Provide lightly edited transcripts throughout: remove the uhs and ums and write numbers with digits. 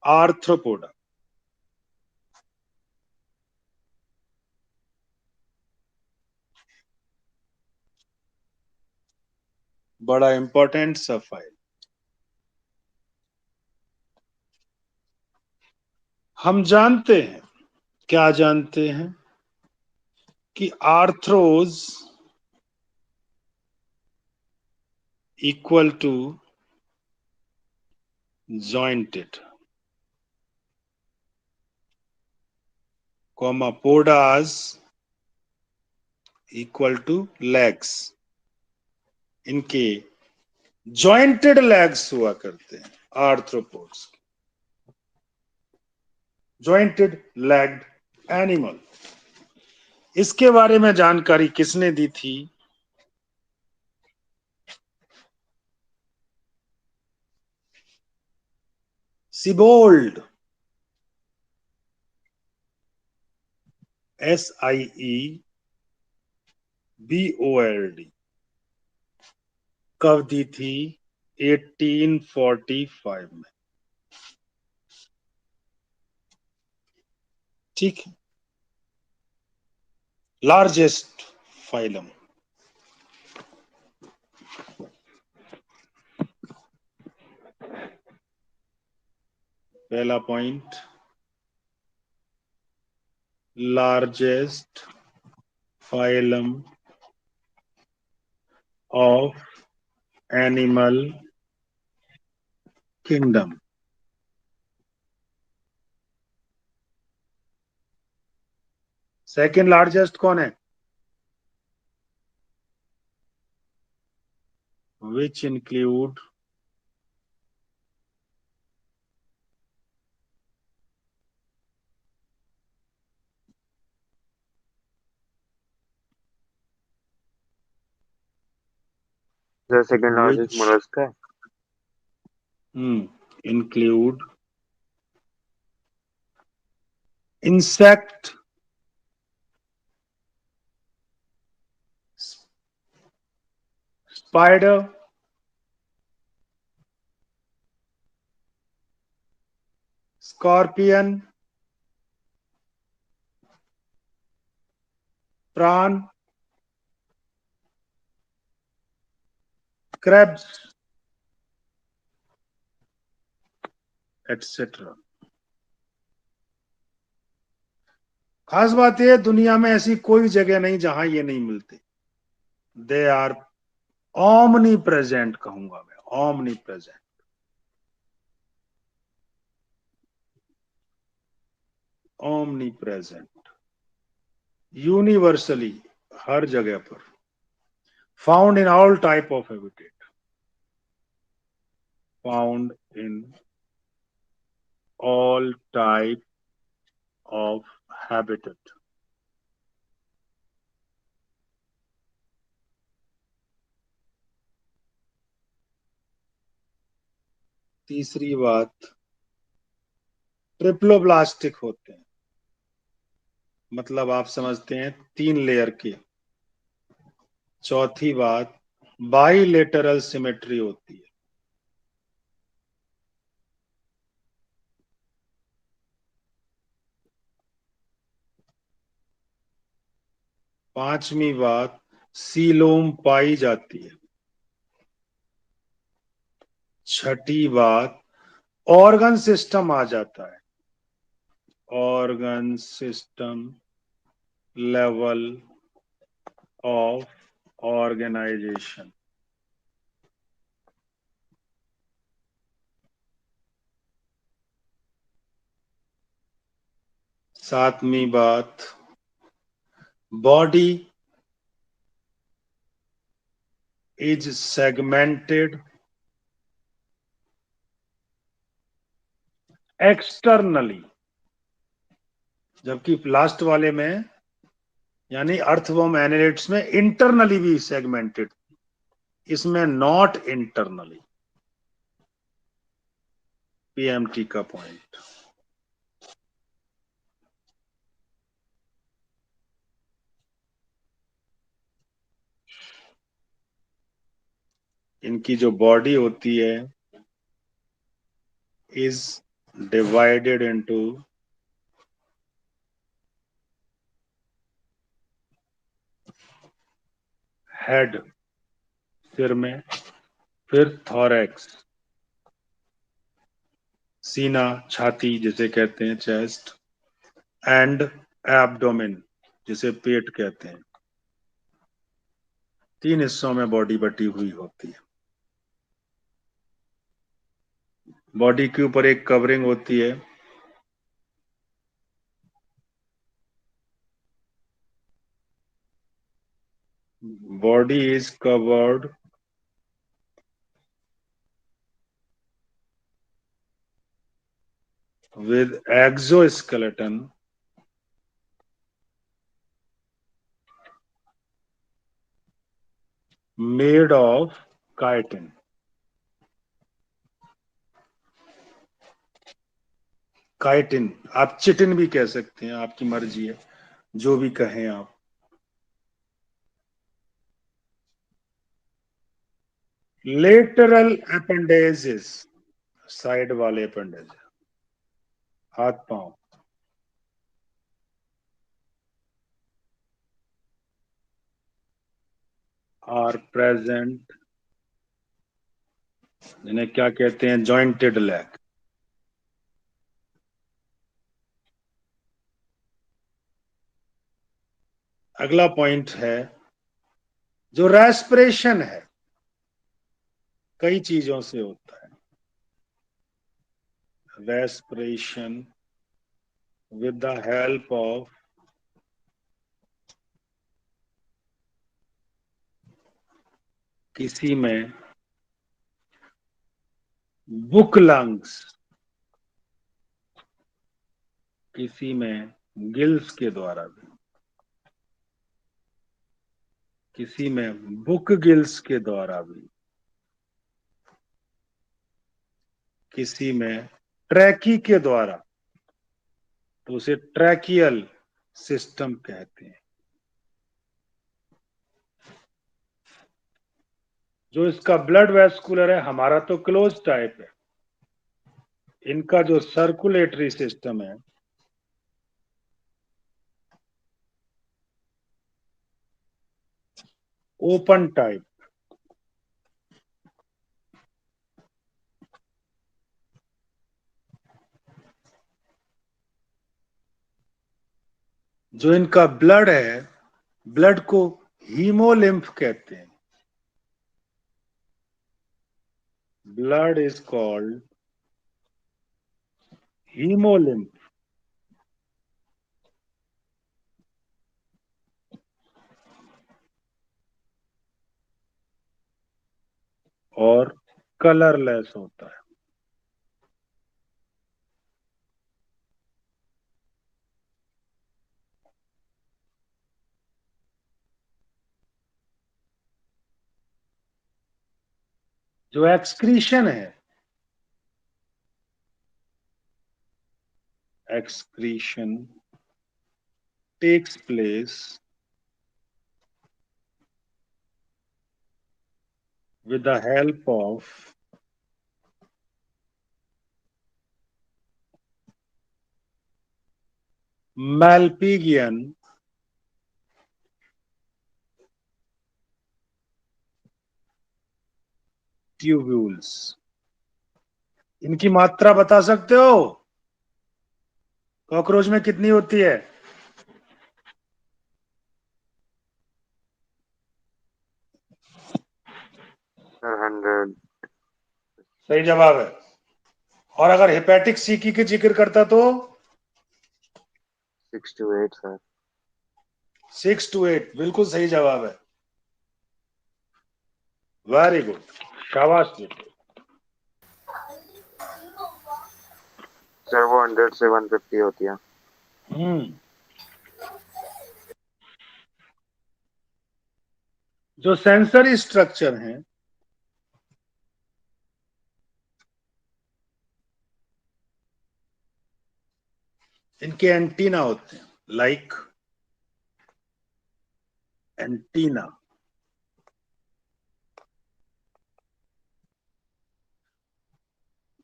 Arthropoda. बड़ा important सा file. हम जानते हैं, क्या जानते हैं, कि arthros equal to jointed, comma podos equal to legs. इनके जॉइंटेड लेग्स हुआ करते हैं आर्थ्रोपोड्स, जॉइंटेड लेग्ड एनिमल। इसके बारे में जानकारी किसने दी थी? सिबोल्ड, SIEBOLD। कब दी थी? 1845 में। ठीक है। लार्जेस्ट फाइलम, पहला point, largest phylum of animal kingdom. Second largest कौन है? Which include The second largest which mollusk है। include insect, spider, scorpion, prawn, crabs, etc. खास बात यह, दुनिया में ऐसी कोई जगह नहीं जहां ये नहीं मिलते। दे आर ओमनी प्रेजेंट, कहूंगा मैं, omnipresent. Omnipresent, universally, हर जगह पर। Found in all type of habitat, found in all type of habitat. तीसरी बात, ट्रिप्लोब्लास्टिक होते हैं, मतलब आप समझते हैं 3 लेयर के। चौथी बात, बाइलेटरल सिमेट्री होती है। पांचवी बात, सीलोम पाई जाती है। छठी बात, ऑर्गन सिस्टम आ जाता है, organ system level of organization. सातवीं बात, बॉडी इज सेगमेंटेड एक्सटर्नली, जबकि लास्ट वाले में, यानी अर्थवॉर्म एनालिट्स में, इंटरनली भी सेगमेंटेड, इसमें नॉट इंटरनली। पीएमटी का पॉइंट। इनकी जो बॉडी होती है इज divided into head, सिर में, फिर thorax, सीना, छाती जिसे कहते हैं चेस्ट, एंड एब्डोमेन जिसे पेट कहते हैं। 3 हिस्सों में बॉडी बटी हुई होती है। बॉडी के ऊपर एक कवरिंग होती है, body is covered with exoskeleton made of chitin. Chitin, आप चिटिन भी कह सकते हैं, आपकी मर्जी है, जो भी कहें आप। लेटरल अपेंडेजेस, साइड वाले अपेंडेज, हाथ पांव। आर प्रेजेंट, जिन्हें क्या कहते हैं, जॉइंटेड लेग। अगला पॉइंट है जो रेस्पिरेशन है, कई चीजों से होता है। Respiration with the help of किसी में बुक लंग्स, किसी में गिल्स के द्वारा भी, किसी में बुक गिल्स के द्वारा भी, किसी में ट्रैकी के द्वारा, तो उसे ट्रैकियल सिस्टम कहते हैं। जो इसका ब्लड वेस्कुलर है, हमारा तो क्लोज टाइप है, इनका जो सर्कुलेटरी सिस्टम है ओपन टाइप। जो इनका ब्लड है, ब्लड को हीमोलिम्फ कहते हैं। Blood is called haemolymph. और कलरलेस होता है। जो एक्सक्रीशन है, excretion takes place with the help of Malpighian tubules। इनकी मात्रा बता सकते हो? कॉकरोच में कितनी होती है? 100। सही जवाब है। और अगर हेपेटिक सीकी की जिक्र करता तो 6 to 8 सर। 6 to 8, बिल्कुल सही जवाब है। वेरी गुड, शाबाश जी। सर वो 100 से 150 होती है। हम्म। जो सेंसरी स्ट्रक्चर हैं, इनके एंटीना होते हैं, लाइक एंटीना।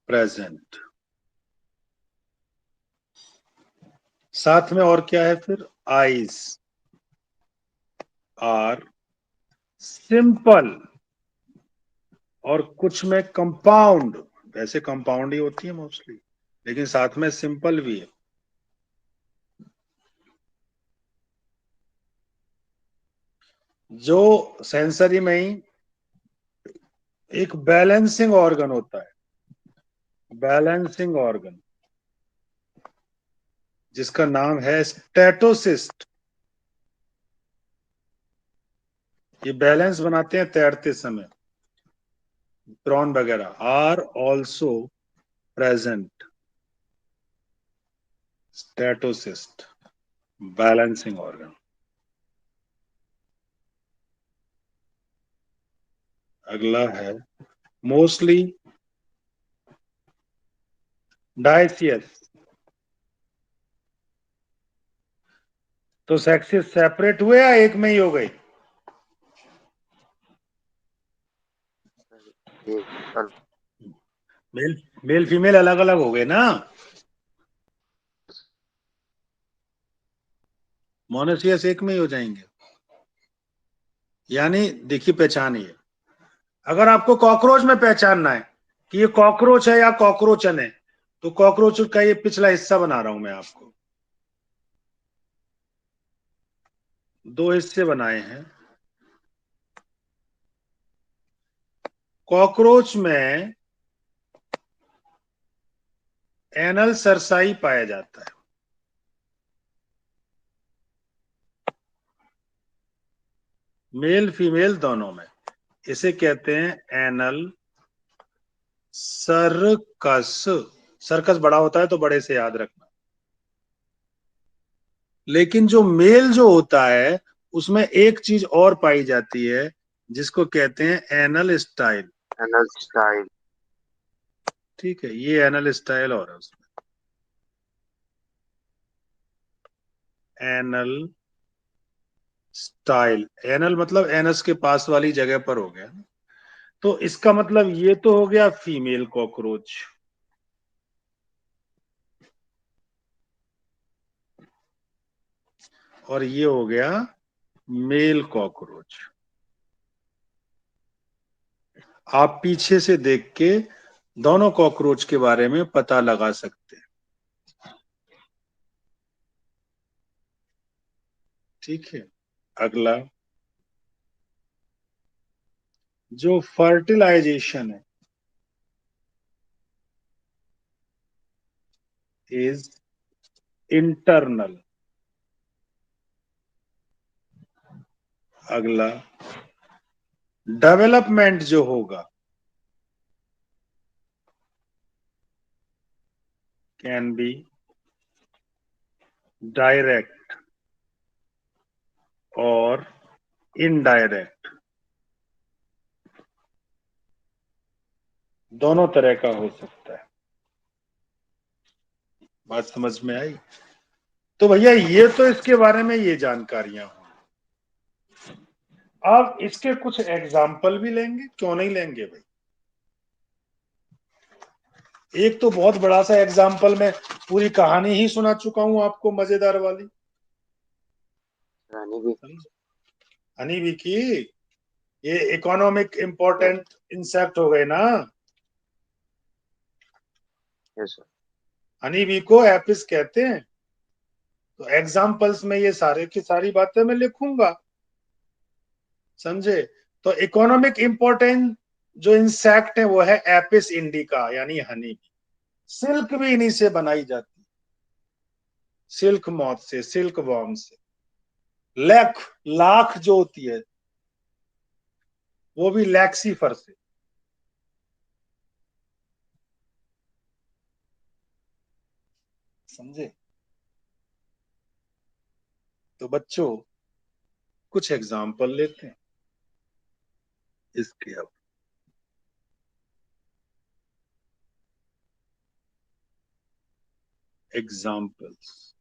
प्रेजेंट। साथ में और क्या है फिर, आईज आर सिंपल, और कुछ में कंपाउंड, वैसे कंपाउंड ही होती है मोस्टली, लेकिन साथ में सिंपल भी है। जो सेंसरी में ही एक बैलेंसिंग ऑर्गन होता है, बैलेंसिंग ऑर्गन, जिसका नाम है स्टेटोसिस्ट। ये बैलेंस बनाते हैं तैरते समय, प्रॉन वगैरह are also present, statocyst, balancing organ. अगला है मोस्टली डायसियस। तो सेक्सेस सेपरेट हुए या एक में ही हो गई? एक अल- मेल मेल फीमेल अलग अलग हो गए ना, मोनोसियस एक में ही हो जाएंगे। यानी देखिए पहचानिए, अगर आपको कॉकरोच में पहचानना है कि ये कॉकरोच है या कॉकरोचन है, तो कॉकरोच का ये पिछला हिस्सा बना रहा हूं मैं आपको। दो हिस्से बनाए हैं। कॉकरोच में एनल सरसाई पाया जाता है, मेल फीमेल दोनों में। इसे कहते हैं एनल सर्कस। सर्कस बड़ा होता है तो बड़े से याद रखना। लेकिन जो मेल जो होता है, उसमें एक चीज और पाई जाती है, जिसको कहते हैं एनल स्टाइल। Anal style. ठीक है, ये एनल स्टाइल और है उसमें, एनल स्टाइल। एनल मतलब एनस के पास वाली जगह पर हो गया। तो इसका मतलब ये तो हो गया फीमेल कॉकरोच, और ये हो गया मेल कॉकरोच। आप पीछे से देख के दोनों कॉकरोच के बारे में पता लगा सकते हैं। ठीक है, अगला जो फर्टिलाइजेशन है इज इंटरनल। अगला डेवलपमेंट जो होगा कैन बी डायरेक्ट और इनडायरेक्ट, दोनों तरह का हो सकता है। बात समझ में आई? तो भैया ये तो इसके बारे में ये जानकारियां हुई। अब इसके कुछ एग्जाम्पल भी लेंगे, क्यों नहीं लेंगे भाई। एक तो बहुत बड़ा सा एग्जाम्पल मैं पूरी कहानी ही सुना चुका हूं आपको, मजेदार वाली। रानी भी। हनी बी की, ये इकोनॉमिक इंपॉर्टेंट इंसेक्ट हो गए ना। Yes sir. हनी बी को एपिस कहते हैं। तो एग्जाम्पल्स में ये सारे की सारी बातें मैं लिखूंगा, समझे। तो इकोनॉमिक इंपॉर्टेंट जो इंसेक्ट है वो है एपिस इंडिका, यानी हनी बी। सिल्क भी इन्हीं से बनाई जाती है, सिल्क मॉथ से, सिल्क वॉर्म से। लैख, लाख जो होती है वो भी लैक्सीफर से, समझे। तो बच्चों कुछ एग्जाम्पल लेते हैं इसके। अब एग्जाम्पल्स,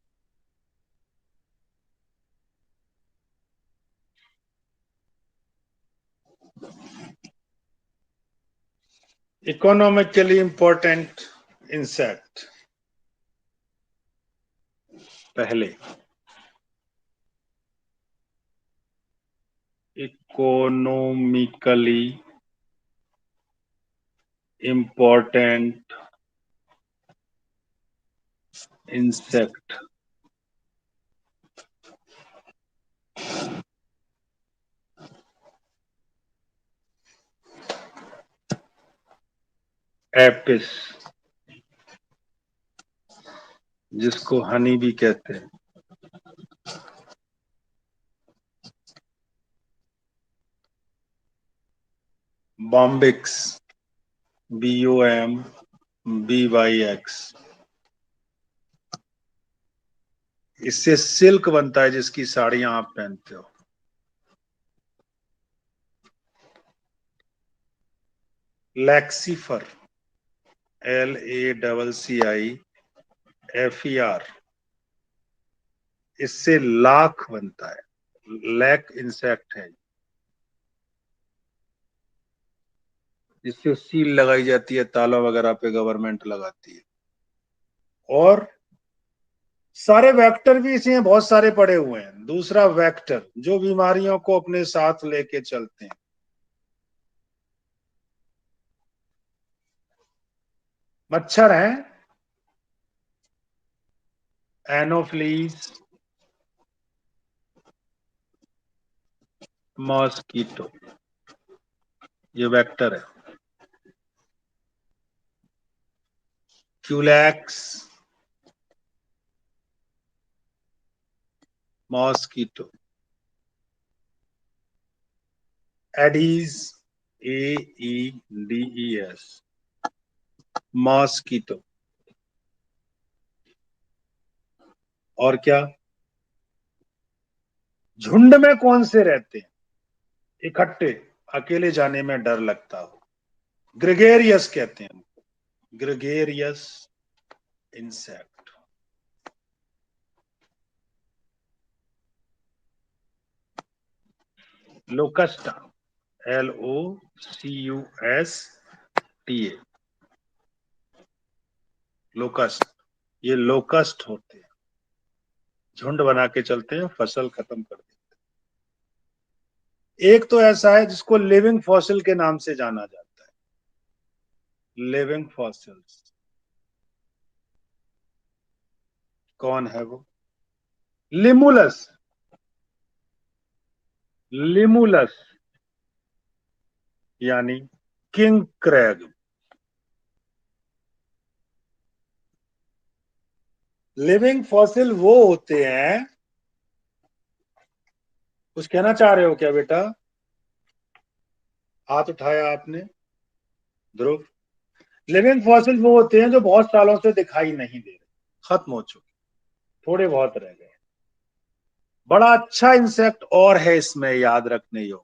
इकोनॉमिकली इंपॉर्टेंट इंसेक्ट। पहले इकोनॉमिकली इम्पोर्टेंट इंसेक्ट एपिस, जिसको हनी भी कहते हैं। बॉम्बिक्स, BOMBYX, इससे सिल्क बनता है जिसकी साड़ियां आप पहनते हो। लैक्सीफर, LACCIFER, इससे लाख बनता है। लैक इंसेक्ट है जिससे सील लगाई जाती है, ताला वगैरह पे गवर्नमेंट लगाती है। और सारे वेक्टर भी इसमें बहुत सारे पड़े हुए हैं। दूसरा वेक्टर, जो बीमारियों को अपने साथ लेके चलते हैं। मच्छर है एनोफ्लीज, मॉस्कीटो, ये वेक्टर है। Culex, mosquito. Aedes, AEDES, mosquito. और क्या, झुंड में कौन से रहते हैं इकट्ठे, अकेले जाने में डर लगता हो? ग्रेगेरियस कहते हैं, ग्रेगेरियस इंसेक्ट। लोकस्टा, LOCUSTA, locust. ये लोकस्ट होते हैं, झुंड बना के चलते हैं, फसल खत्म कर देते हैं। एक तो ऐसा है जिसको लिविंग फॉसिल के नाम से जाना जाता है, लिविंग फॉसिल्स। कौन है वो? लिमुलस, लिमुलस यानी किंग क्रैग। लिविंग फॉसिल वो होते हैं, कुछ कहना चाह रहे हो क्या बेटा? हाथ उठाया आपने, ध्रुव। लिविंग फॉसिल वो होते हैं जो बहुत सालों से दिखाई नहीं दे रहे, खत्म हो चुके, थोड़े बहुत रह गए। बड़ा अच्छा इंसेक्ट और है इसमें याद रखने योग्य,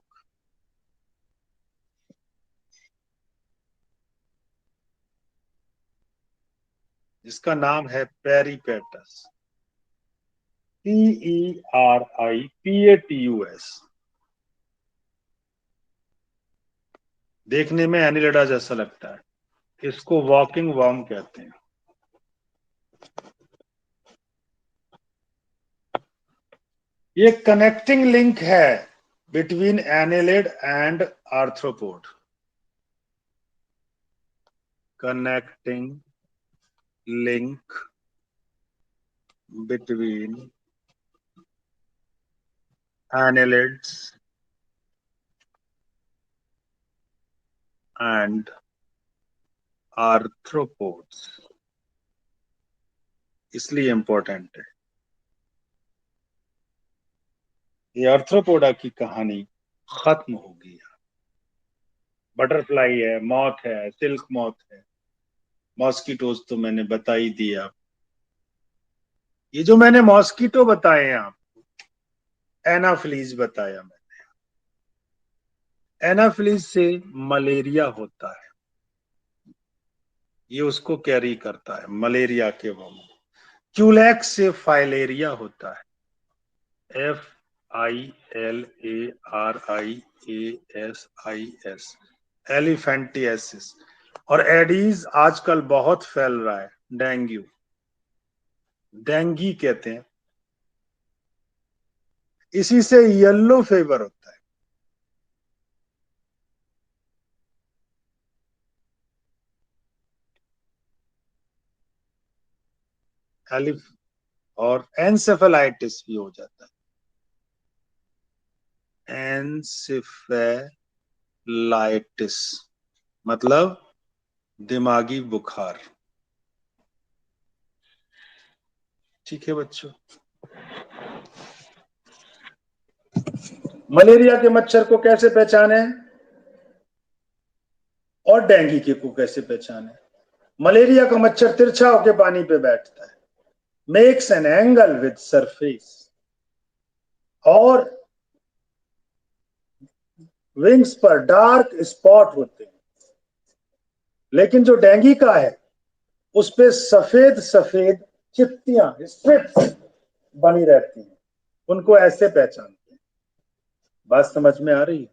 जिसका नाम है पेरीपेटस, PERIPATUS। देखने में एनिलिडा जैसा लगता है, इसको वॉकिंग वर्म कहते हैं। ये कनेक्टिंग लिंक है between annelid and arthropod, connecting link between annelids and arthropods, इसलिए इंपॉर्टेंट है। ये आर्थ्रोपोडा की कहानी खत्म हो गई। बटरफ्लाई है, मॉथ है, सिल्क मॉथ है, मॉस्किटोज तो मैंने बता ही दिया। ये जो मैंने मॉस्किटो बताए हैं आप, एनाफ्लीज बताया मैंने, एनाफ्लीज से मलेरिया होता है, ये उसको कैरी करता है, मलेरिया के वर्म। क्यूलैक्स से फाइलेरिया होता है, FILARIASIS, एलिफेंटियासिस। और एडीज आजकल बहुत फैल रहा है, डेंगू, डेंगी कहते हैं, इसी से येलो फीवर होता है। एलिफ और एनसेफेलाइटिस भी हो जाता है। एनसेफेलाइटिस मतलब दिमागी बुखार। ठीक है बच्चों, मलेरिया के मच्छर को कैसे पहचाने और डेंगू को कैसे पहचाने? मलेरिया का मच्छर तिरछा होकर पानी पे बैठता है, makes an angle with surface, और विंग्स पर डार्क स्पॉट होते हैं। लेकिन जो डेंगू का है उस पे सफेद सफेद चित्तियां, स्ट्रिप्स बनी रहती हैं, उनको ऐसे पहचानते हैं। बात समझ में आ रही है?